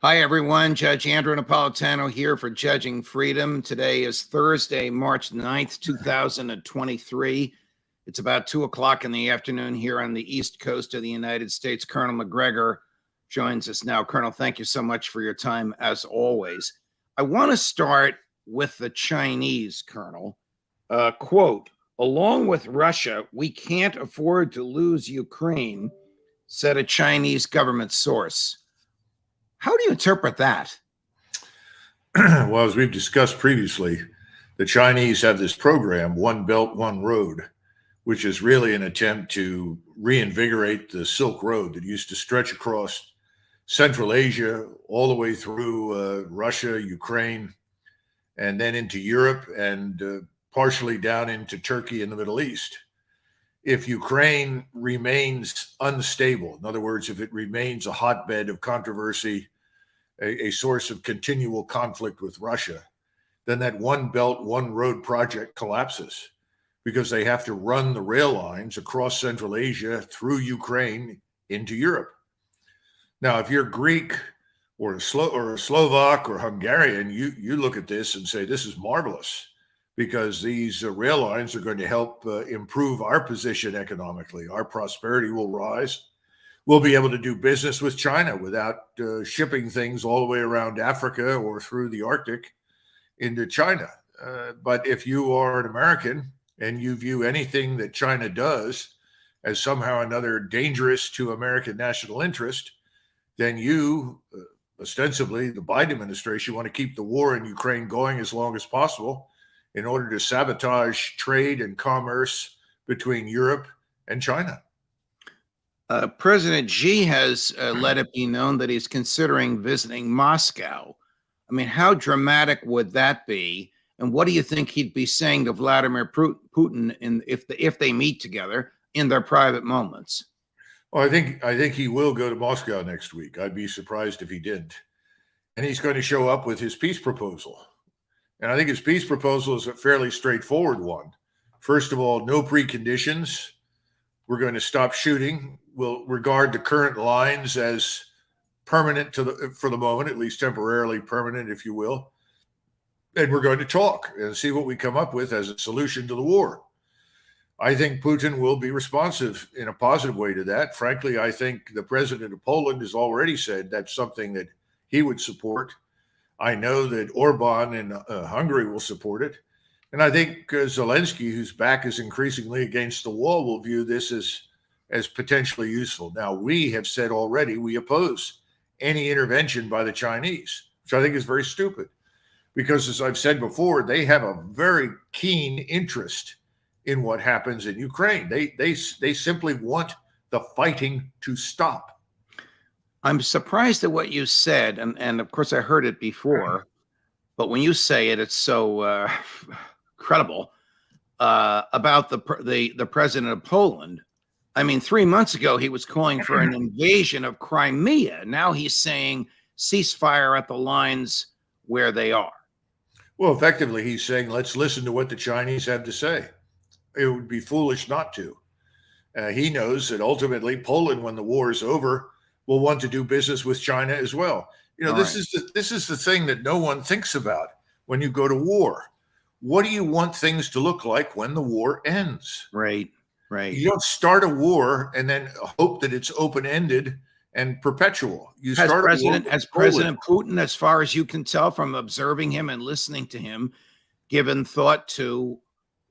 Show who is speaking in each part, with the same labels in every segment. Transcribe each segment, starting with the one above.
Speaker 1: Hi, everyone. Judge Andrew Napolitano here for Judging Freedom. Today is Thursday, March 9th, 2023. It's about 2 o'clock in the afternoon here on the East Coast of the United States. Colonel McGregor joins us now. Colonel, thank you so much for your time, as always. I want to start with the Chinese, Colonel. Quote, along with Russia, we can't afford to lose Ukraine, said a Chinese government source. How do you interpret that?
Speaker 2: Well, as we've discussed previously, the Chinese have this program, One Belt, One Road, which is really an attempt to reinvigorate the Silk Road that used to stretch across Central Asia all the way through Russia, Ukraine, and then into Europe and partially down into Turkey and the Middle East. If Ukraine remains unstable, in other words, if it remains a hotbed of controversy, a source of continual conflict with Russia, then that One Belt, One Road project collapses because they have to run the rail lines across Central Asia through Ukraine into Europe. Now, if you're Greek or a Slovak or Hungarian, you look at this and say, this is marvelous, because these rail lines are going to help improve our position economically. Our prosperity will rise. We'll be able to do business with China without shipping things all the way around Africa or through the Arctic into China. But if you are an American and you view anything that China does as somehow or another dangerous to American national interest, then you, ostensibly the Biden administration, want to keep the war in Ukraine going as long as possible in order to sabotage trade and commerce between Europe and China.
Speaker 1: President Xi has let it be known that he's considering visiting Moscow. I mean, how dramatic would that be? And what do you think he'd be saying to Vladimir Putin if they meet together in their private moments?
Speaker 2: Well, I think he will go to Moscow next week. I'd be surprised if he didn't. And he's going to show up with his peace proposal. And I think his peace proposal is a fairly straightforward one. First of all, no preconditions. We're going to stop shooting. We'll regard the current lines as permanent for the moment, at least temporarily permanent, if you will. And we're going to talk and see what we come up with as a solution to the war. I think Putin will be responsive in a positive way to that. Frankly, I think the president of Poland has already said that's something that he would support. I know that Orban in Hungary will support it. And I think Zelensky, whose back is increasingly against the wall, will view this as potentially useful. Now, we have said already we oppose any intervention by the Chinese, which I think is very stupid. Because, as I've said before, they have a very keen interest in what happens in Ukraine. They simply want the fighting to stop.
Speaker 1: I'm surprised at what you said, and of course I heard it before, but when you say it, it's so credible about the president of Poland. I mean, 3 months ago he was calling for an invasion of Crimea. Now he's saying ceasefire at the lines where they are.
Speaker 2: Well, effectively, he's saying let's listen to what the Chinese have to say. It would be foolish not to. He knows that ultimately Poland, when the war is over, will want to do business with China as well. You know, this is the thing that no one thinks about when you go to war. What do you want things to look like when the war ends?
Speaker 1: Right.
Speaker 2: You don't start a war and then hope that it's open-ended and perpetual.
Speaker 1: Has President Putin, as far as you can tell from observing him and listening to him, given thought to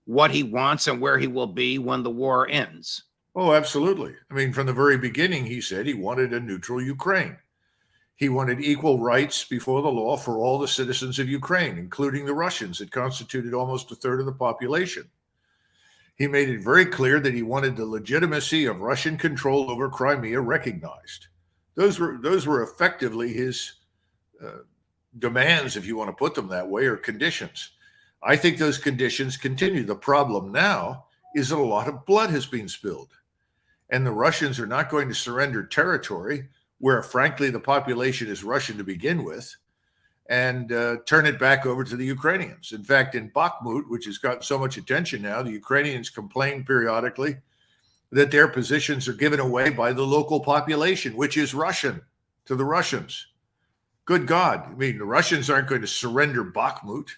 Speaker 1: what he wants and where he will be when the war ends?
Speaker 2: Oh, absolutely. I mean, from the very beginning, he said he wanted a neutral Ukraine. He wanted equal rights before the law for all the citizens of Ukraine, including the Russians that constituted almost a third of the population. He made it very clear that he wanted the legitimacy of Russian control over Crimea recognized. Those were effectively his demands, if you want to put them that way, or conditions. I think those conditions continue. The problem now is that a lot of blood has been spilled. And the Russians are not going to surrender territory where, frankly, the population is Russian to begin with, and turn it back over to the Ukrainians. In fact, in Bakhmut, which has gotten so much attention now, the Ukrainians complain periodically that their positions are given away by the local population, which is Russian, to the Russians. Good God. I mean, the Russians aren't going to surrender Bakhmut.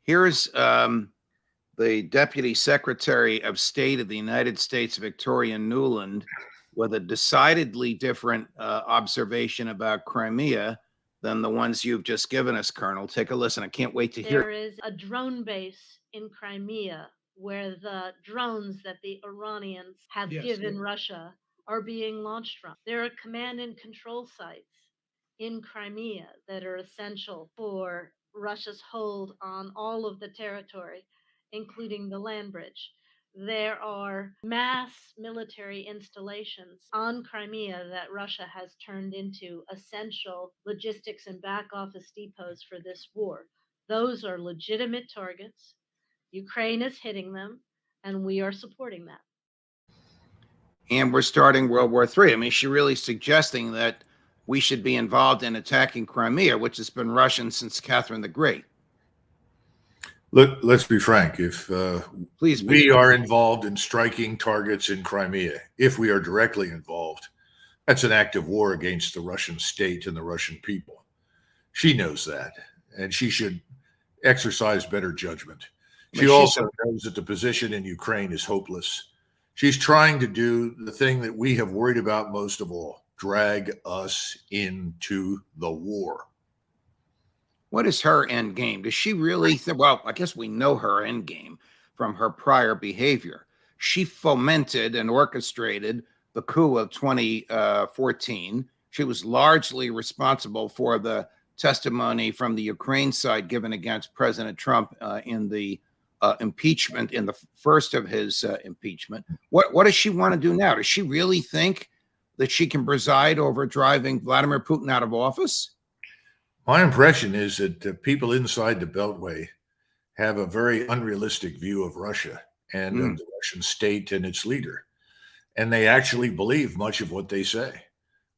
Speaker 1: Here's the Deputy Secretary of State of the United States, Victoria Nuland, with a decidedly different observation about Crimea than the ones you've just given us, Colonel. Take a listen. I can't wait to hear.
Speaker 3: There is a drone base in Crimea where the drones that the Iranians have given Russia are being launched from. There are command and control sites in Crimea that are essential for Russia's hold on all of the territory, including the land bridge. There are mass military installations on Crimea that Russia has turned into essential logistics and back office depots for this war. Those are legitimate targets. Ukraine is hitting them, and we are supporting that.
Speaker 1: And we're starting World War III. I mean, she's really suggesting that we should be involved in attacking Crimea, which has been Russian since Catherine the Great.
Speaker 2: Look, let's be frank. If
Speaker 1: Please,
Speaker 2: we are involved in striking targets in Crimea, if we are directly involved, that's an act of war against the Russian state and the Russian people. She knows that, and she should exercise better judgment. She also knows that the position in Ukraine is hopeless. She's trying to do the thing that we have worried about most of all, drag us into the war.
Speaker 1: What is her end game? Does she really well, I guess we know her end game from her prior behavior. She fomented and orchestrated the coup of 2014. She was largely responsible for the testimony from the Ukraine side given against President Trump in the impeachment, in the first of his impeachment. What does she want to do now? Does she really think that she can preside over driving Vladimir Putin out of office?
Speaker 2: My impression is that people inside the Beltway have a very unrealistic view of Russia and of the Russian state and its leader. And they actually believe much of what they say,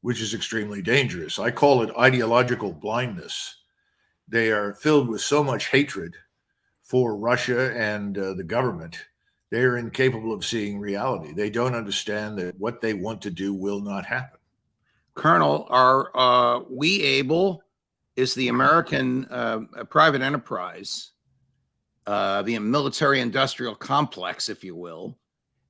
Speaker 2: which is extremely dangerous. I call it ideological blindness. They are filled with so much hatred for Russia and the government. They are incapable of seeing reality. They don't understand that what they want to do will not happen.
Speaker 1: Colonel, are we able, is the American private enterprise, the military industrial complex, if you will,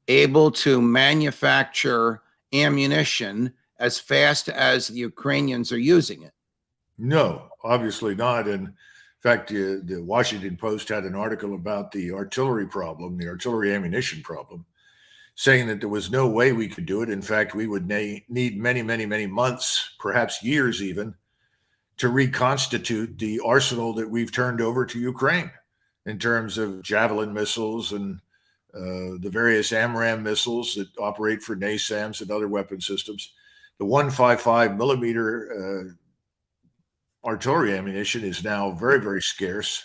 Speaker 1: able to manufacture ammunition as fast as the Ukrainians are using it?
Speaker 2: No, obviously not. And in fact, the Washington Post had an article about the artillery problem, the artillery ammunition problem, saying that there was no way we could do it. In fact, we would need many, many, many months, perhaps years even, to reconstitute the arsenal that we've turned over to Ukraine in terms of Javelin missiles and the various AMRAAM missiles that operate for NASAMS and other weapon systems. The 155 millimeter artillery ammunition is now very, very scarce.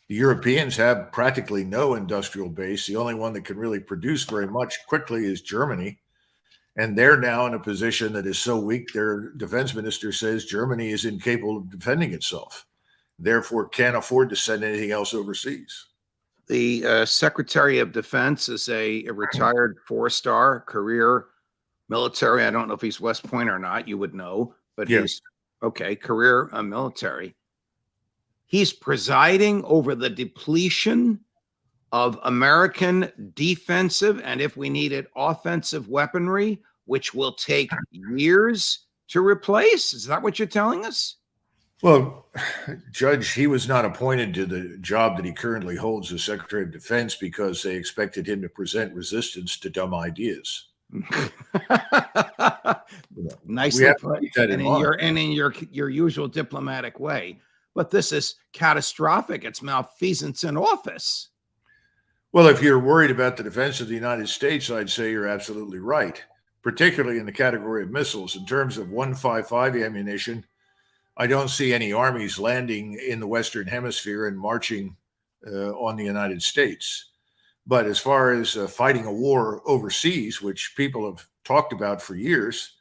Speaker 2: The Europeans have practically no industrial base. The only one that can really produce very much quickly is Germany. And they're now in a position that is so weak, their defense minister says Germany is incapable of defending itself, therefore can't afford to send anything else overseas.
Speaker 1: The Secretary of Defense is a retired four-star career military. I don't know if he's West Point or not. You would know, but
Speaker 2: yes.
Speaker 1: He's okay. Career military. He's presiding over the depletion of American defensive and, if we need it, offensive weaponry, which will take years to replace. Is that what you're telling us?
Speaker 2: Well, Judge, he was not appointed to the job that he currently holds as Secretary of Defense because they expected him to present resistance to dumb ideas.
Speaker 1: Nicely put, and in your usual diplomatic way. But this is catastrophic. It's malfeasance in office.
Speaker 2: Well, if you're worried about the defense of the United States, I'd say you're absolutely right, particularly in the category of missiles. In terms of 155 ammunition, I don't see any armies landing in the Western Hemisphere and marching on the United States. But as far as fighting a war overseas, which people have talked about for years,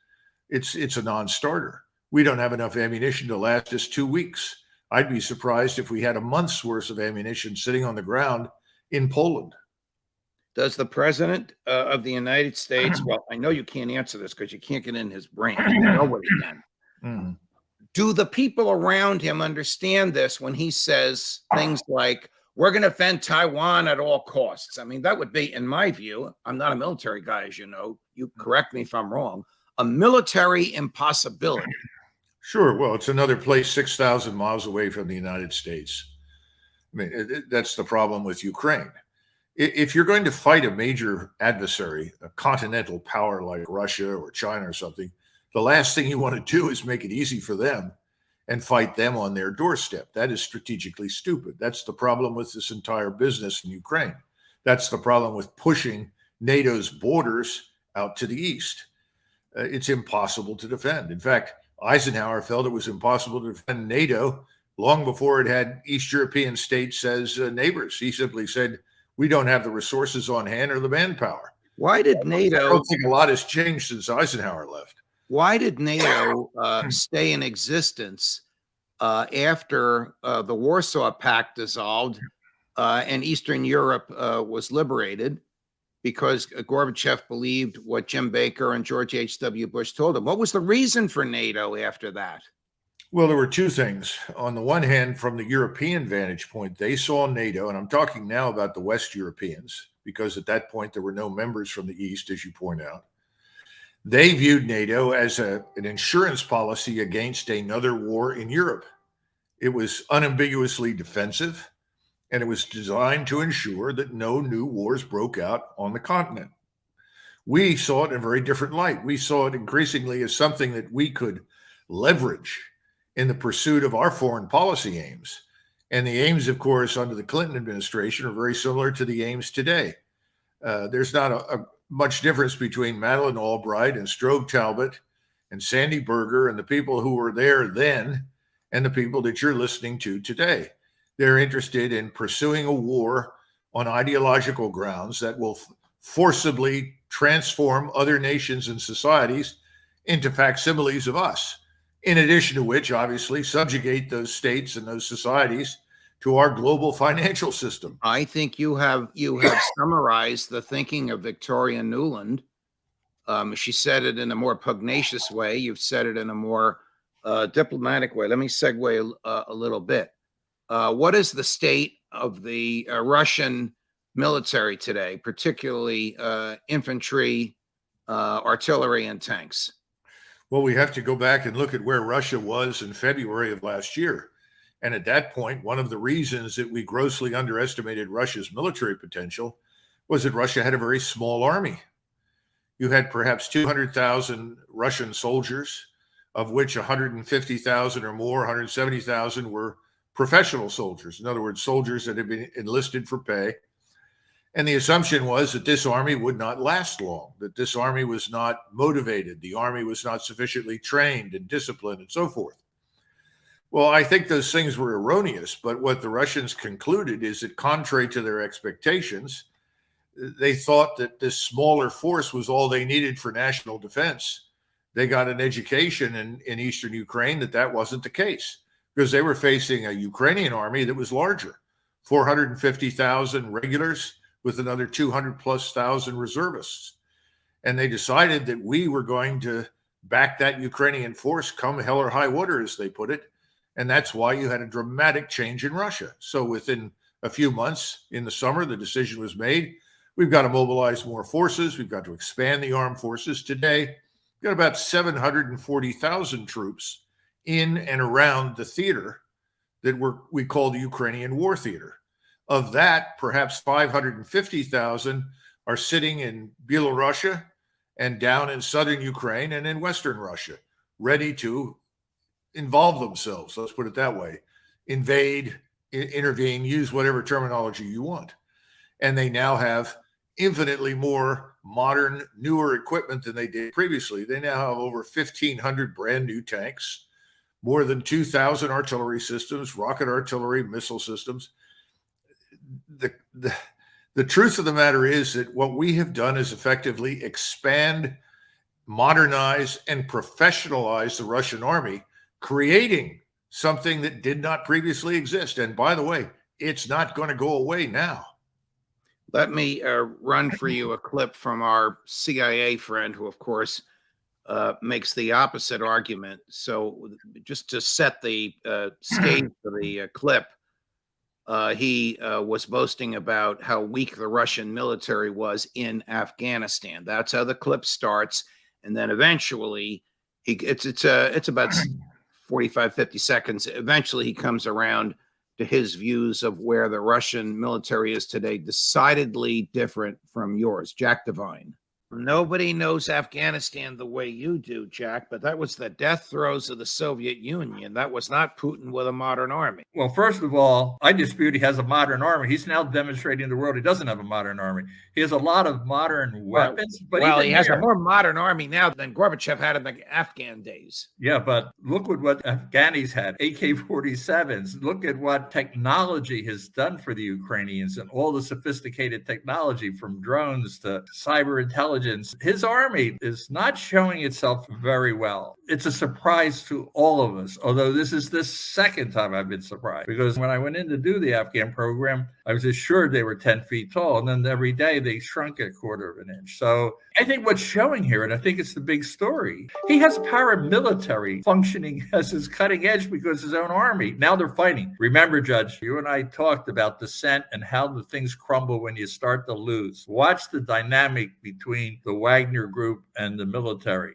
Speaker 2: it's a non-starter. We don't have enough ammunition to last us 2 weeks. I'd be surprised if we had a month's worth of ammunition sitting on the ground in Poland.
Speaker 1: Does the president of the United States, well, I know you can't answer this because you can't get in his brain. You know what he can. Do the people around him understand this when he says things like, we're going to defend Taiwan at all costs? I mean, that would be, in my view, I'm not a military guy, as you know, you correct me if I'm wrong, a military impossibility.
Speaker 2: Sure. Well, it's another place 6,000 miles away from the United States. I mean, that's the problem with Ukraine. If you're going to fight a major adversary, a continental power like Russia or China or something, the last thing you want to do is make it easy for them and fight them on their doorstep. That is strategically stupid. That's the problem with this entire business in Ukraine. That's the problem with pushing NATO's borders out to the east. It's impossible to defend. In fact, Eisenhower felt it was impossible to defend NATO long before it had East European states as neighbors. He simply said, we don't have the resources on hand or the manpower.
Speaker 1: Why did NATO?
Speaker 2: I don't think a lot has changed since Eisenhower left.
Speaker 1: Why did NATO stay in existence after the Warsaw Pact dissolved and Eastern Europe was liberated? Because Gorbachev believed what Jim Baker and George H.W. Bush told him. What was the reason for NATO after that?
Speaker 2: Well, there were two things. On the one hand, from the European vantage point, they saw NATO, and I'm talking now about the West Europeans, because at that point there were no members from the East, as you point out. They viewed NATO as an insurance policy against another war in Europe. It was unambiguously defensive, and it was designed to ensure that no new wars broke out on the continent. We saw it in a very different light. We saw it increasingly as something that we could leverage in the pursuit of our foreign policy aims. And the aims, of course, under the Clinton administration are very similar to the aims today. There's not a much difference between Madeleine Albright and Strobe Talbot and Sandy Berger and the people who were there then and the people that you're listening to today. They're interested in pursuing a war on ideological grounds that will forcibly transform other nations and societies into facsimiles of us. In addition to which, obviously, subjugate those states and those societies to our global financial system.
Speaker 1: I think you have summarized the thinking of Victoria Nuland. She said it in a more pugnacious way. You've said it in a more diplomatic way. Let me segue a little bit. What is the state of the Russian military today, particularly infantry, artillery, and tanks?
Speaker 2: Well, we have to go back and look at where Russia was in February of last year. And at that point, one of the reasons that we grossly underestimated Russia's military potential was that Russia had a very small army. You had perhaps 200,000 Russian soldiers, of which 150,000 or more, 170,000 were professional soldiers. In other words, soldiers that had been enlisted for pay. And the assumption was that this army would not last long, that this army was not motivated, the army was not sufficiently trained and disciplined and so forth. Well, I think those things were erroneous, but what the Russians concluded is that contrary to their expectations, they thought that this smaller force was all they needed for national defense. They got an education in eastern Ukraine that wasn't the case, because they were facing a Ukrainian army that was larger, 450,000 regulars with another 200,000+ reservists. And they decided that we were going to back that Ukrainian force come hell or high water, as they put it. And that's why you had a dramatic change in Russia. So within a few months in the summer, the decision was made. We've got to mobilize more forces. We've got to expand the armed forces. Today, we've got about 740,000 troops in and around the theater that we call the Ukrainian War Theater. Of that, perhaps 550,000 are sitting in Belarusia and down in southern Ukraine and in western Russia, ready to involve themselves, let's put it that way, invade, intervene, use whatever terminology you want. And they now have infinitely more modern, newer equipment than they did previously. They now have over 1,500 brand new tanks, more than 2,000 artillery systems, rocket artillery, missile systems. The truth of the matter is that what we have done is effectively expand, modernize, and professionalize the Russian army, creating something that did not previously exist. And by the way, it's not going to go away now.
Speaker 1: Let me run for you a clip from our CIA friend, who, of course, makes the opposite argument. So just to set the stage for the clip, he was boasting about how weak the Russian military was in Afghanistan. That's how the clip starts. And then eventually it's about 45, 50 seconds. Eventually he comes around to his views of where the Russian military is today, decidedly different from yours. Jack Devine. Nobody knows Afghanistan the way you do, Jack, but that was the death throes of the Soviet Union. That was not Putin with a modern army.
Speaker 4: Well, first of all, I dispute he has a modern army. He's now demonstrating to the world he doesn't have a modern army. He has a lot of modern weapons. But
Speaker 1: well, he has a more modern army now than Gorbachev had in the Afghan days.
Speaker 4: Yeah, but look at what Afghanis had, AK-47s. Look at what technology has done for the Ukrainians and all the sophisticated technology from drones to cyber intelligence. His army is not showing itself very well. It's a surprise to all of us, although this is the second time I've been surprised, because when I went in to do the Afghan program, I was assured they were 10 feet tall, and then every day they shrunk a quarter of an inch. So I think what's showing here, and I think it's the big story, he has paramilitary functioning as his cutting edge because his own army. Now they're fighting. Remember, Judge, you and I talked about dissent and how the things crumble when you start to lose. Watch the dynamic between the Wagner group and the military.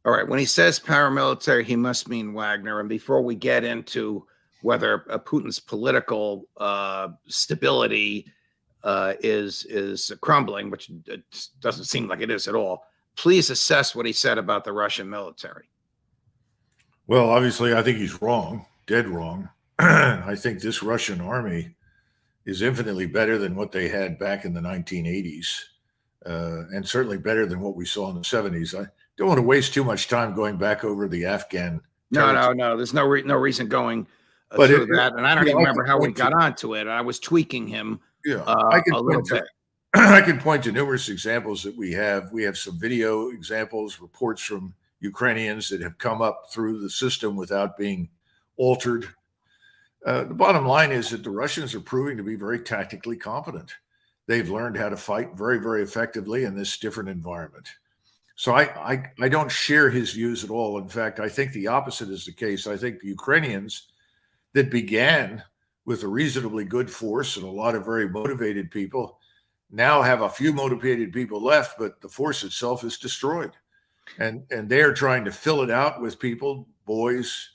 Speaker 1: All right. When he says paramilitary, he must mean Wagner. And before we get into whether Putin's political stability is crumbling, which it doesn't seem like it is at all, please assess what he said about the Russian military.
Speaker 2: Well, obviously, I think he's wrong, dead wrong. I think this Russian army is infinitely better than what they had back in the 1980s, and certainly better than what we saw in the 70s. I don't want to waste too much time going back over the Afghan.
Speaker 1: No. There's no reason going through that. And I don't even remember how we got onto it. I was tweaking him a little bit.
Speaker 2: I can point to numerous examples that we have. We have some video examples, reports from Ukrainians that have come up through the system without being altered. The bottom line is that the Russians are proving to be very tactically competent. They've learned how to fight very, very effectively in this different environment. So I don't share his views at all. In fact, I think the opposite is the case. I think the Ukrainians that began with a reasonably good force and a lot of very motivated people now have a few motivated people left, but the force itself is destroyed. And they are trying to fill it out with people, boys,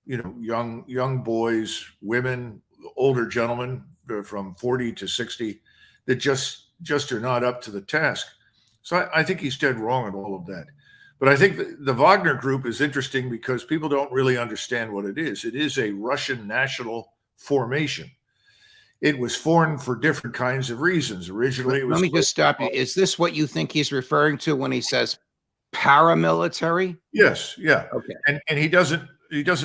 Speaker 2: young boys, women, older gentlemen from 40 to 60 that just are not up to the task. So I think he's dead wrong on all of that. But I think the Wagner group is interesting because people don't really understand what it is. It is a Russian national formation. It was formed for different kinds of reasons. Originally, it was.
Speaker 1: Let me just stop you. Is this what you think he's referring to when he says paramilitary?
Speaker 2: Yes. Yeah.
Speaker 1: Okay.
Speaker 2: And he doesn't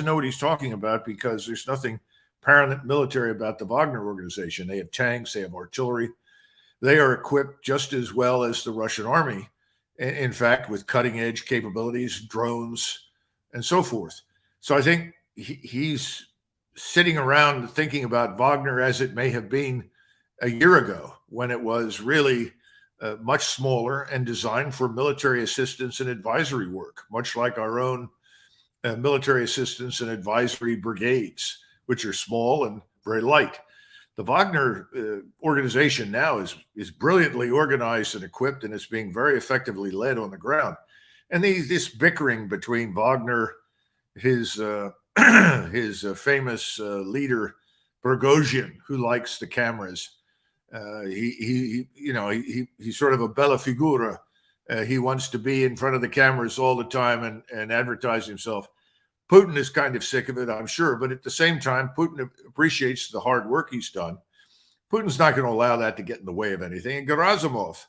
Speaker 2: know what he's talking about because there's nothing paramilitary about the Wagner organization. They have tanks. They have artillery. They are equipped just as well as the Russian army, in fact, with cutting edge capabilities, drones, and so forth. So I think he's sitting around thinking about Wagner as it may have been a year ago, when it was really much smaller and designed for military assistance and advisory work, much like our own military assistance and advisory brigades, which are small and very light. The Wagner organization now is brilliantly organized and equipped, and it's being very effectively led on the ground. And this bickering between Wagner, his famous leader Prigozhin, who likes the cameras, he's sort of a bella figura. He wants to be in front of the cameras all the time and advertise himself. Putin is kind of sick of it, I'm sure, but at the same time, Putin appreciates the hard work he's done. Putin's not going to allow that to get in the way of anything. And Gerasimov,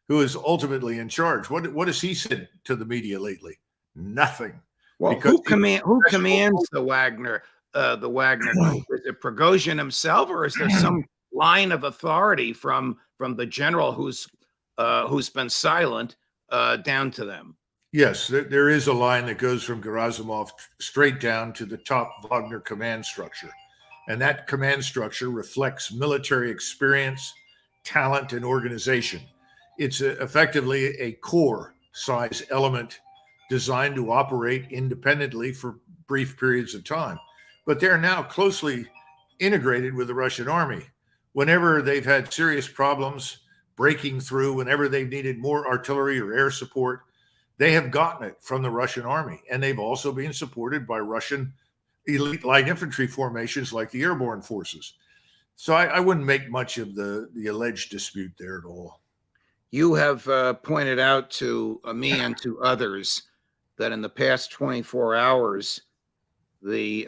Speaker 2: who is ultimately in charge, what has he said to the media lately? Nothing.
Speaker 1: Well, who commands the Wagner group? Is it Prigozhin himself, or is there some line of authority from the general who's been silent down to them?
Speaker 2: Yes, there is a line that goes from Gerasimov straight down to the top Wagner command structure. And that command structure reflects military experience, talent, and organization. It's effectively a core size element designed to operate independently for brief periods of time. But they're now closely integrated with the Russian army. Whenever they've had serious problems breaking through, whenever they've needed more artillery or air support, they have gotten it from the Russian army. And they've also been supported by Russian elite light infantry formations like the airborne forces. So I wouldn't make much of the alleged dispute there at all.
Speaker 1: You have pointed out to me and to others that in the past 24 hours, the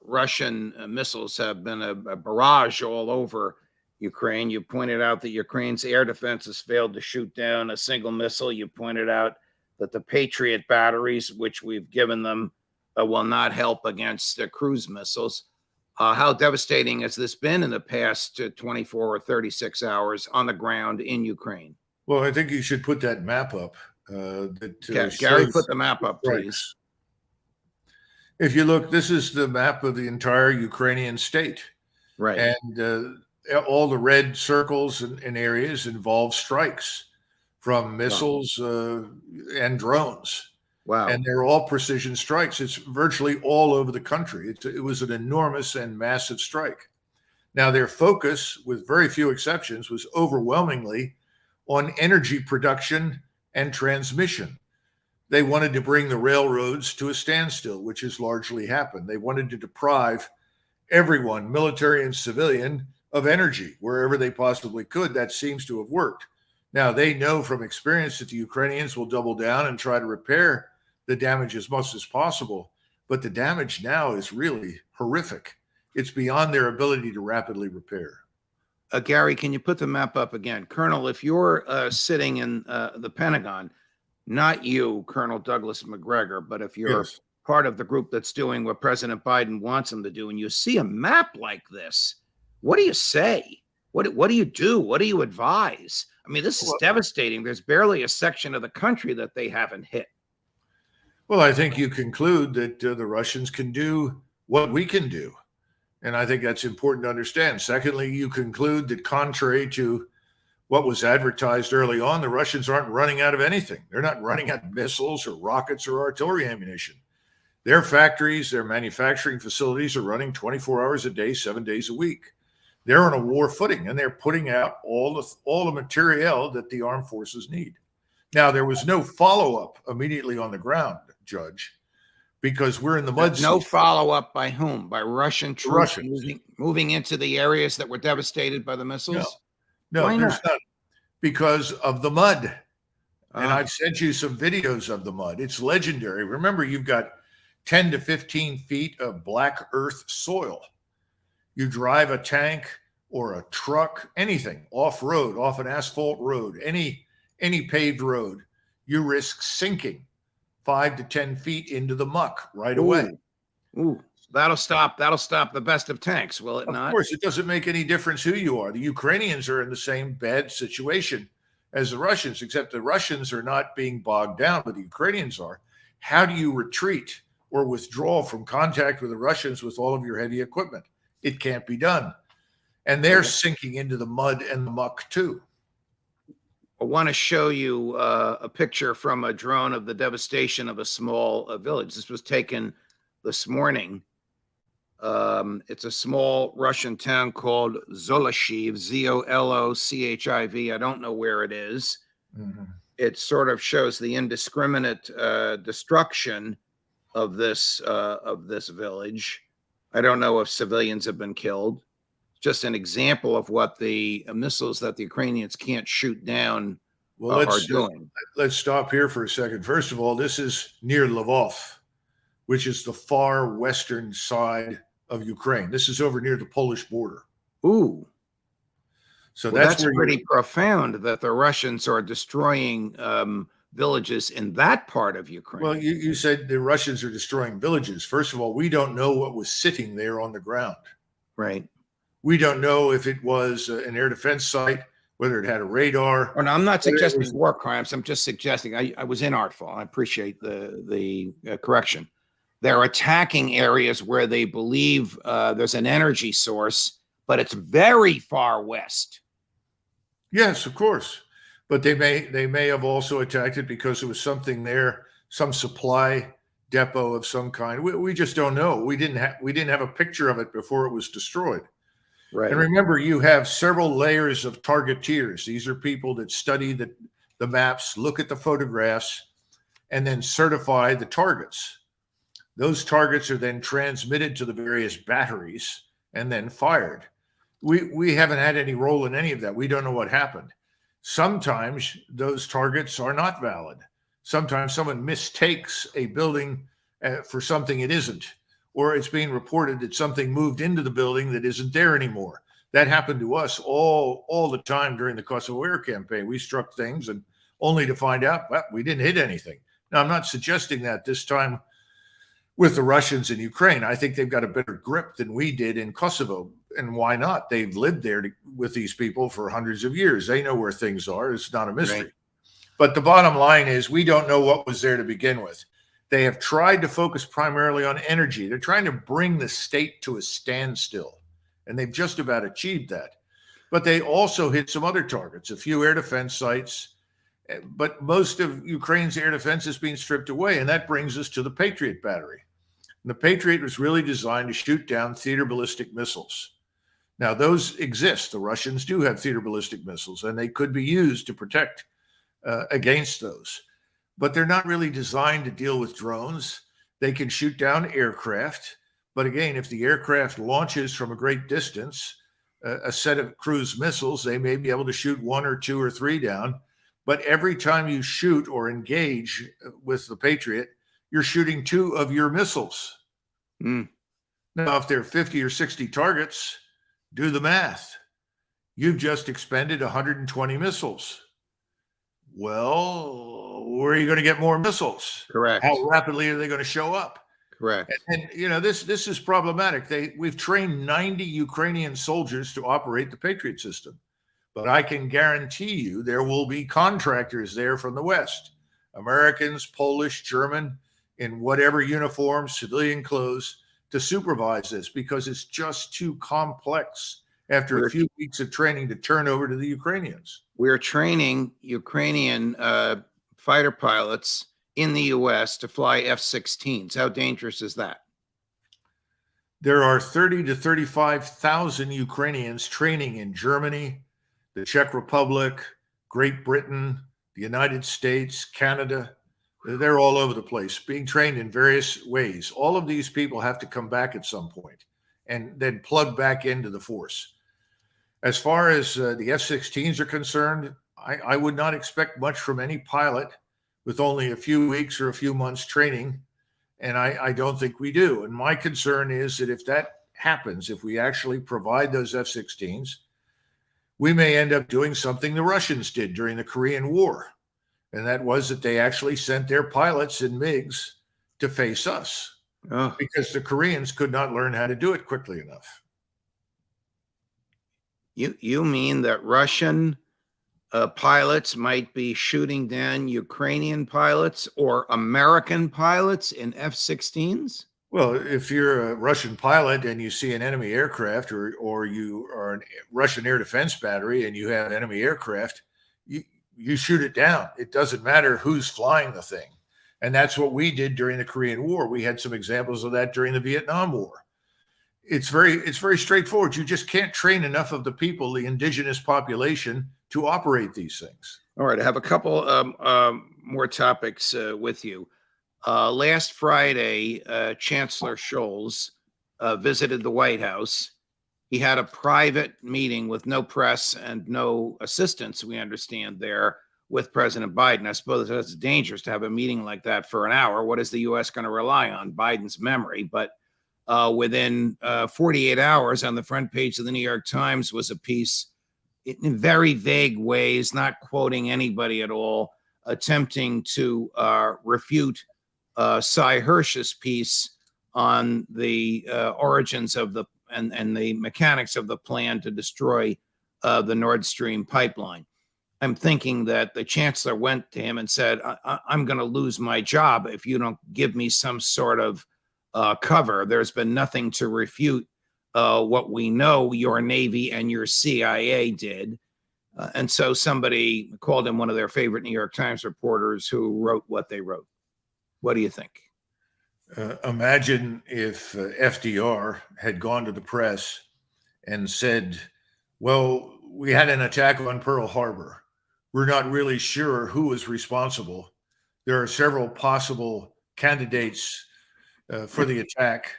Speaker 1: Russian missiles have been a barrage all over Ukraine. You pointed out that Ukraine's air defense has failed to shoot down a single missile. You pointed out that the Patriot batteries, which we've given them, will not help against cruise missiles. How devastating has this been in the past 24 or 36 hours on the ground in Ukraine?
Speaker 2: Well, I think you should put that map up.
Speaker 1: Gary, put the map up, please.
Speaker 2: If you look, this is the map of the entire Ukrainian state.
Speaker 1: Right.
Speaker 2: And all the red circles and areas involve strikes from missiles and drones.
Speaker 1: Wow.
Speaker 2: And they're all precision strikes. It's virtually all over the country. It was an enormous and massive strike. Now, their focus, with very few exceptions, was overwhelmingly on energy production and transmission. They wanted to bring the railroads to a standstill, which has largely happened. They wanted to deprive everyone, military and civilian, of energy wherever they possibly could. That seems to have worked. Now, they know from experience that the Ukrainians will double down and try to repair the damage as much as possible. But the damage now is really horrific. It's beyond their ability to rapidly repair.
Speaker 1: Gary, can you put the map up again? Colonel, if you're sitting in the Pentagon, not you, Colonel Douglas Macgregor, but if you're part of the group that's doing what President Biden wants them to do, and you see a map like this, what do you say? What do you do? What do you advise? I mean, this is devastating. There's barely a section of the country that they haven't hit.
Speaker 2: Well, I think you conclude that the Russians can do what we can do. And I think that's important to understand. Secondly, you conclude that contrary to what was advertised early on, the Russians aren't running out of anything. They're not running out of missiles or rockets or artillery ammunition. Their factories, their manufacturing facilities are running 24 hours a day, 7 days a week. They're on a war footing, and they're putting out all the materiel that the armed forces need. Now, there was no follow-up immediately on the ground, Judge, because we're in the mud.
Speaker 1: No follow-up by whom? By Russian troops moving into the areas that were devastated by the missiles?
Speaker 2: No, there's not. Because of the mud. And I've sent you some videos of the mud. It's legendary. Remember, you've got 10 to 15 feet of black earth soil. You drive a tank or a truck, anything, off-road, off an asphalt road, any paved road, you risk sinking 5 to 10 feet into the muck right away.
Speaker 1: Ooh, that'll stop the best of tanks, will it not?
Speaker 2: Of course, it doesn't make any difference who you are. The Ukrainians are in the same bad situation as the Russians, except the Russians are not being bogged down, but the Ukrainians are. How do you retreat or withdraw from contact with the Russians with all of your heavy equipment? It can't be done. And they're sinking into the mud and the muck too.
Speaker 1: I want to show you a picture from a drone of the devastation of a small village. This was taken this morning. It's a small Russian town called Zoloshiv, Zoloshiv. I don't know where it is. Mm-hmm. It sort of shows the indiscriminate destruction of this village. I don't know if civilians have been killed. Just an example of what the missiles that the Ukrainians can't shoot down are doing.
Speaker 2: Let's stop here for a second. First of all, this is near Lvov, which is the far western side of Ukraine. This is over near the Polish border.
Speaker 1: Ooh.
Speaker 2: So
Speaker 1: that's pretty profound that the Russians are destroying villages in that part of Ukraine.
Speaker 2: Well, you said the Russians are destroying villages. First of all, we don't know what was sitting there on the ground.
Speaker 1: Right.
Speaker 2: We don't know if it was an air defense site, whether it had a radar.
Speaker 1: Oh, no, I'm not suggesting war crimes. I'm just suggesting I was inartful. I appreciate the correction. They're attacking areas where they believe there's an energy source, but it's very far west.
Speaker 2: Yes, of course. But they may have also attacked it because there was something there some supply depot of some kind. We just don't know. We didn't have a picture of it before it was destroyed.
Speaker 1: Right.
Speaker 2: And remember, you have several layers of targeteers. These are people that study the maps, look at the photographs, and then certify the targets. Those targets are then transmitted to the various batteries and then fired. We haven't had any role in any of that. We don't know what happened. Sometimes those targets are not valid. Sometimes someone mistakes a building for something it isn't, or it's being reported that something moved into the building that isn't there anymore. That happened to us all the time during the Kosovo Air Campaign. We struck things and only to find out, well, we didn't hit anything. Now, I'm not suggesting that this time with the Russians in Ukraine. I think they've got a better grip than we did in Kosovo. And why not? They've lived there with these people for hundreds of years. They know where things are. It's not a mystery.
Speaker 1: Right.
Speaker 2: But the bottom line is we don't know what was there to begin with. They have tried to focus primarily on energy. They're trying to bring the state to a standstill, and they've just about achieved that. But they also hit some other targets, a few air defense sites, but most of Ukraine's air defense is being stripped away, and that brings us to the Patriot battery. And the Patriot was really designed to shoot down theater ballistic missiles. Now, those exist. The Russians do have theater ballistic missiles, and they could be used to protect against those. But they're not really designed to deal with drones. They can shoot down aircraft. But again, if the aircraft launches from a great distance, a set of cruise missiles, they may be able to shoot one or two or three down. But every time you shoot or engage with the Patriot, you're shooting two of your missiles.
Speaker 1: Mm.
Speaker 2: Now, if there are 50 or 60 targets, do the math. You've just expended 120 missiles. Well, where are you going to get more missiles?
Speaker 1: Correct.
Speaker 2: How rapidly are they going to show up?
Speaker 1: Correct.
Speaker 2: And this is problematic. We've trained 90 Ukrainian soldiers to operate the Patriot system. But I can guarantee you there will be contractors there from the West, Americans, Polish, German, in whatever uniform, civilian clothes, to supervise this because it's just too complex after a few weeks of training to turn over to the Ukrainians.
Speaker 1: We're training Ukrainian fighter pilots in the U.S. to fly F-16s. How dangerous is that?
Speaker 2: There are 30 to 35,000 Ukrainians training in Germany, the Czech Republic, Great Britain, the United States, Canada. They're all over the place, being trained in various ways. All of these people have to come back at some point and then plug back into the force. As far as the F-16s are concerned, I would not expect much from any pilot with only a few weeks or a few months training, and I don't think we do. And my concern is that if that happens, if we actually provide those F-16s, we may end up doing something the Russians did during the Korean War. And that was that they actually sent their pilots in MiGs to face us because the Koreans could not learn how to do it quickly enough.
Speaker 1: You mean that Russian pilots might be shooting down Ukrainian pilots or American pilots in F-16s?
Speaker 2: Well, if you're a Russian pilot and you see an enemy aircraft or you are a Russian air defense battery and you have enemy aircraft, you shoot it down. It doesn't matter who's flying the thing. And that's what we did during the Korean War. We had some examples of that during the Vietnam War. It's very straightforward. You just can't train enough of the people, the indigenous population, to operate these things.
Speaker 1: All right. I have a couple more topics with you. Last Friday, Chancellor Scholz visited the White House. He had a private meeting with no press and no assistants, we understand, there with President Biden. I suppose it's dangerous to have a meeting like that for an hour. What is the U.S. going to rely on? Biden's memory. But within 48 hours, on the front page of the New York Times was a piece in very vague ways, not quoting anybody at all, attempting to refute Sy Hersh's piece on the origins of the and the mechanics of the plan to destroy the Nord Stream pipeline. I'm thinking that the chancellor went to him and said, I'm going to lose my job if you don't give me some sort of cover. There's been nothing to refute what we know your Navy and your CIA did. And so somebody called him one of their favorite New York Times reporters who wrote what they wrote. What do you think?
Speaker 2: Imagine if FDR had gone to the press and said, well, we had an attack on Pearl Harbor. We're not really sure who was responsible. There are several possible candidates for the attack.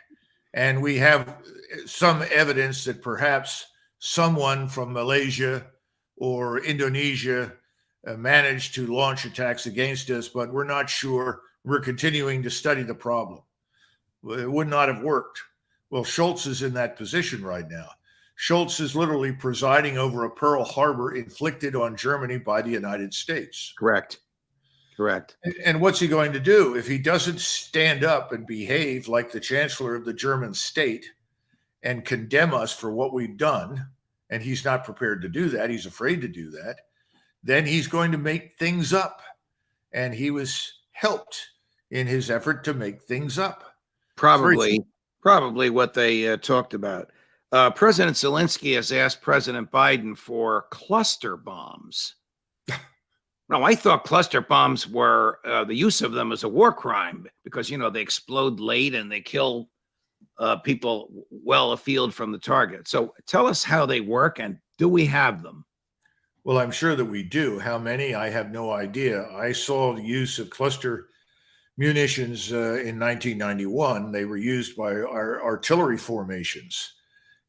Speaker 2: And we have some evidence that perhaps someone from Malaysia or Indonesia managed to launch attacks against us, but we're not sure. We're continuing to study the problem. It would not have worked. Well, Shultz is in that position right now. Shultz is literally presiding over a Pearl Harbor inflicted on Germany by the United States.
Speaker 1: Correct.
Speaker 2: And what's he going to do if he doesn't stand up and behave like the chancellor of the German state and condemn us for what we've done? And he's not prepared to do that. He's afraid to do that. Then he's going to make things up. And he was helped in his effort to make things up.
Speaker 1: Probably what they talked about. President Zelensky has asked President Biden for cluster bombs. No, I thought cluster bombs were the use of them as a war crime because, they explode late and they kill people well afield from the target. So tell us how they work, and do we have them?
Speaker 2: Well, I'm sure that we do. How many? I have no idea. I saw the use of cluster munitions in 1991. They were used by our artillery formations,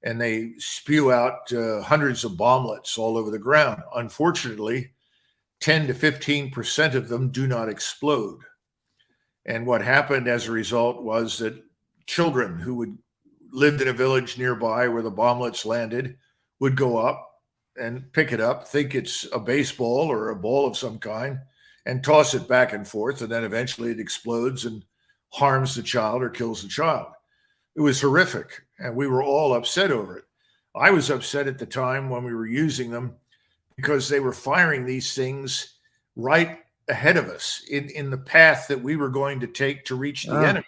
Speaker 2: and they spew out hundreds of bomblets all over the ground. Unfortunately, 10 to 15% of them do not explode. And what happened as a result was that children who lived in a village nearby where the bomblets landed would go up and pick it up, think it's a baseball or a ball of some kind, and toss it back and forth. And then eventually it explodes and harms the child or kills the child. It was horrific. And we were all upset over it. I was upset at the time when we were using them because they were firing these things right ahead of us in the path that we were going to take to reach the enemy.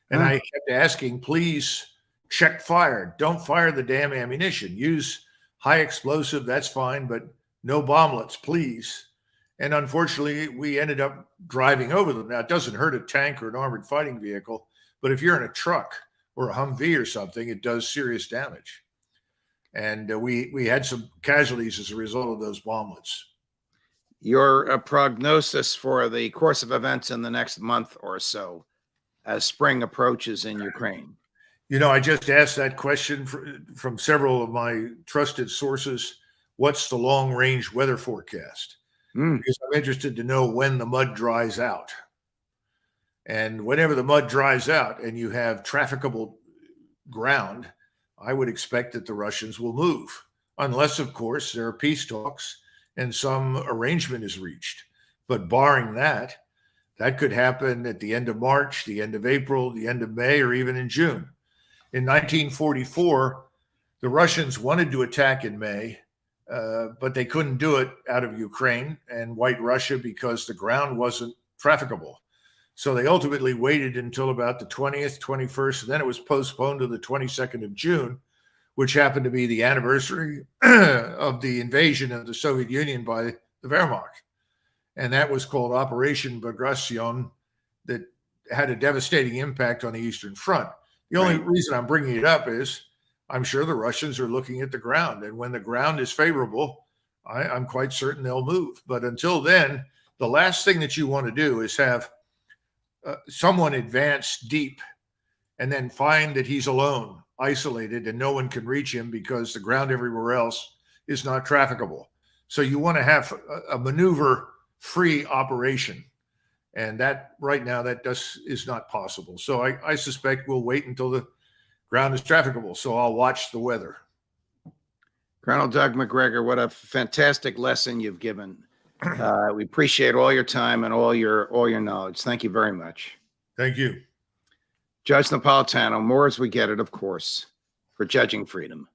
Speaker 2: And I kept asking, please check fire. Don't fire the damn ammunition. Use high explosive, that's fine, but no bomblets, please. And unfortunately, we ended up driving over them. Now, it doesn't hurt a tank or an armored fighting vehicle, but if you're in a truck or a Humvee or something, it does serious damage. And we had some casualties as a result of those bomblets.
Speaker 1: Your prognosis for the course of events in the next month or so as spring approaches in Ukraine?
Speaker 2: I just asked that question from several of my trusted sources. What's the long-range weather forecast? Because I'm interested to know when the mud dries out. And whenever the mud dries out and you have trafficable ground, I would expect that the Russians will move, unless, of course, there are peace talks and some arrangement is reached. But barring that, that could happen at the end of March, the end of April, the end of May, or even in June. In 1944, the Russians wanted to attack in May, but they couldn't do it out of Ukraine and White Russia because the ground wasn't trafficable. So they ultimately waited until about the 20th, 21st, and then it was postponed to the 22nd of June, which happened to be the anniversary of the invasion of the Soviet Union by the Wehrmacht. And that was called Operation Bagration, that had a devastating impact on the Eastern Front. The only reason I'm bringing it up is I'm sure the Russians are looking at the ground. And when the ground is favorable, I'm quite certain they'll move. But until then, the last thing that you want to do is have someone advance deep and then find that he's alone, isolated, and no one can reach him because the ground everywhere else is not trafficable. So you want to have a maneuver-free operation. And that right now, that is not possible. So I suspect we'll wait until the ground is trafficable. So I'll watch the weather.
Speaker 1: Colonel Doug Macgregor, what a fantastic lesson you've given. We appreciate all your time and all your knowledge. Thank you very much.
Speaker 2: Thank you.
Speaker 1: Judge Napolitano, more as we get it, of course, for Judging Freedom.